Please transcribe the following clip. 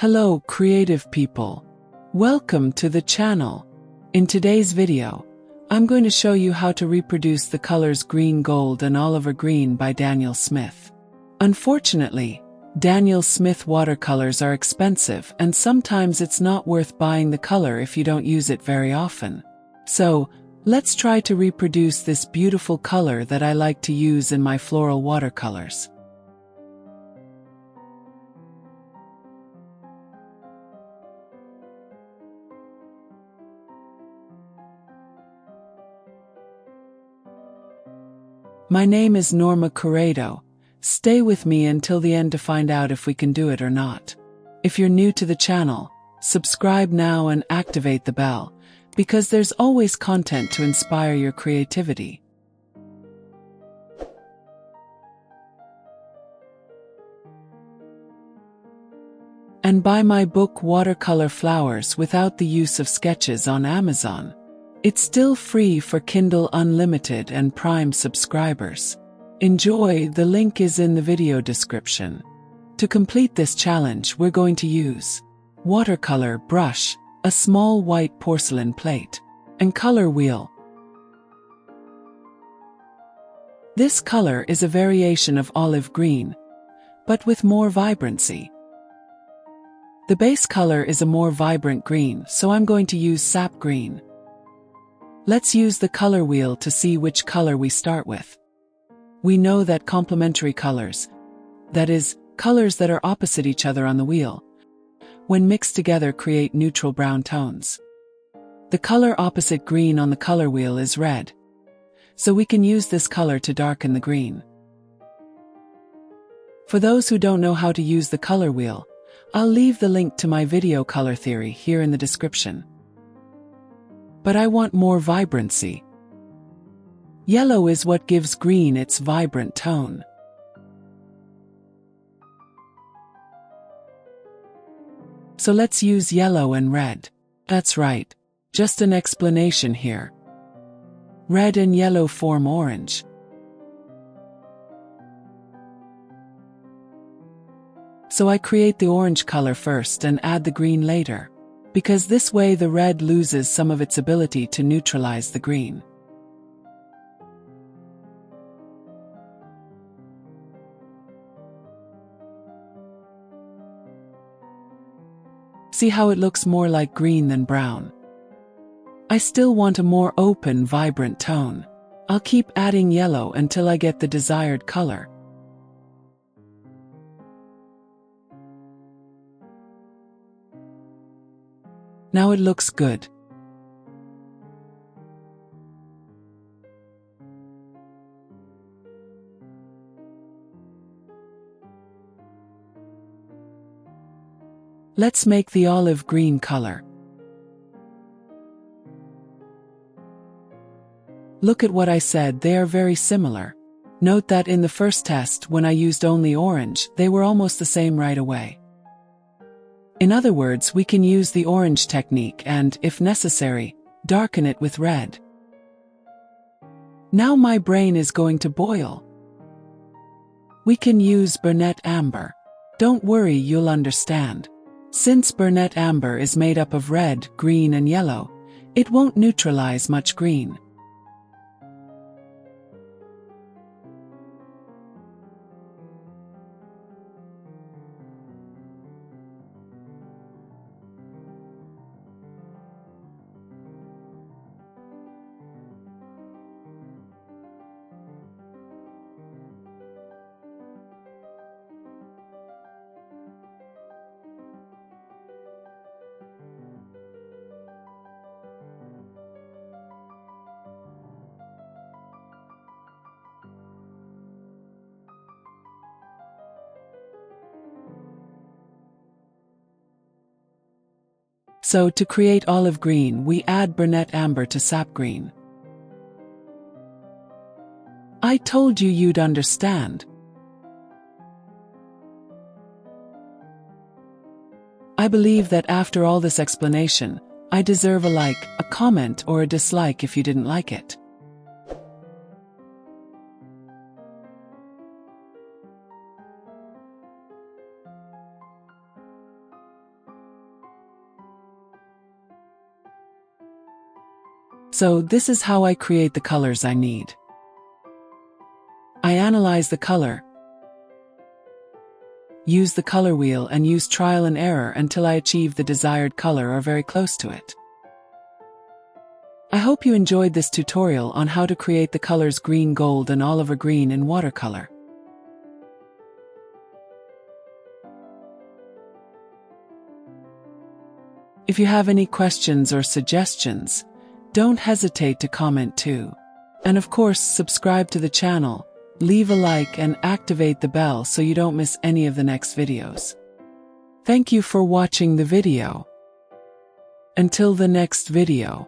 Hello, creative people. Welcome to the channel. In today's video, I'm going to show you how to reproduce the colors green, gold, and Oliver green by Daniel Smith. Unfortunately, Daniel Smith watercolors are expensive, and sometimes it's not worth buying the color if you don't use it very often. So, let's try to reproduce this beautiful color that I like to use in my floral watercolors. My name is Norma Corrado. Stay with me until the end to find out if we can do it or not. If you're new to the channel, subscribe now and activate the bell, because there's always content to inspire your creativity. And buy my book Watercolor Flowers without the use of sketches on Amazon. It's still free for Kindle Unlimited and Prime subscribers. Enjoy, the link is in the video description. To complete this challenge, we're going to use watercolor brush, a small white porcelain plate, and color wheel. This color is a variation of olive green, but with more vibrancy. The base color is a more vibrant green, so I'm going to use sap green. Let's use the color wheel to see which color we start with. We know that complementary colors, that is, colors that are opposite each other on the wheel, when mixed together create neutral brown tones. The color opposite green on the color wheel is red, so we can use this color to darken the green. For those who don't know how to use the color wheel, I'll leave the link to my video color theory here in the description. But I want more vibrancy. Yellow is what gives green its vibrant tone. So let's use yellow and red. That's right, just an explanation here. Red and yellow form orange. So I create the orange color first and add the green later, because this way the red loses some of its ability to neutralize the green. See how it looks more like green than brown? I still want a more open, vibrant tone. I'll keep adding yellow until I get the desired color. Now it looks good. Let's make the olive green color. Look at what I said, they are very similar. Note that in the first test, when I used only orange, they were almost the same right away. In other words, we can use the orange technique and, if necessary, darken it with red. Now my brain is going to boil. We can use burnet amber. Don't worry, you'll understand. Since burnet amber is made up of red, green, and yellow, it won't neutralize much green. So to create olive green, we add burnet amber to sap green. I told you you'd understand. I believe that after all this explanation, I deserve a like, a comment, or a dislike if you didn't like it. So this is how I create the colors I need. I analyze the color, use the color wheel and use trial and error until I achieve the desired color or very close to it. I hope you enjoyed this tutorial on how to create the colors green, gold and olive green in watercolor. If you have any questions or suggestions, don't hesitate to comment too. And of course, subscribe to the channel, leave a like and activate the bell so you don't miss any of the next videos. Thank you for watching the video. Until the next video.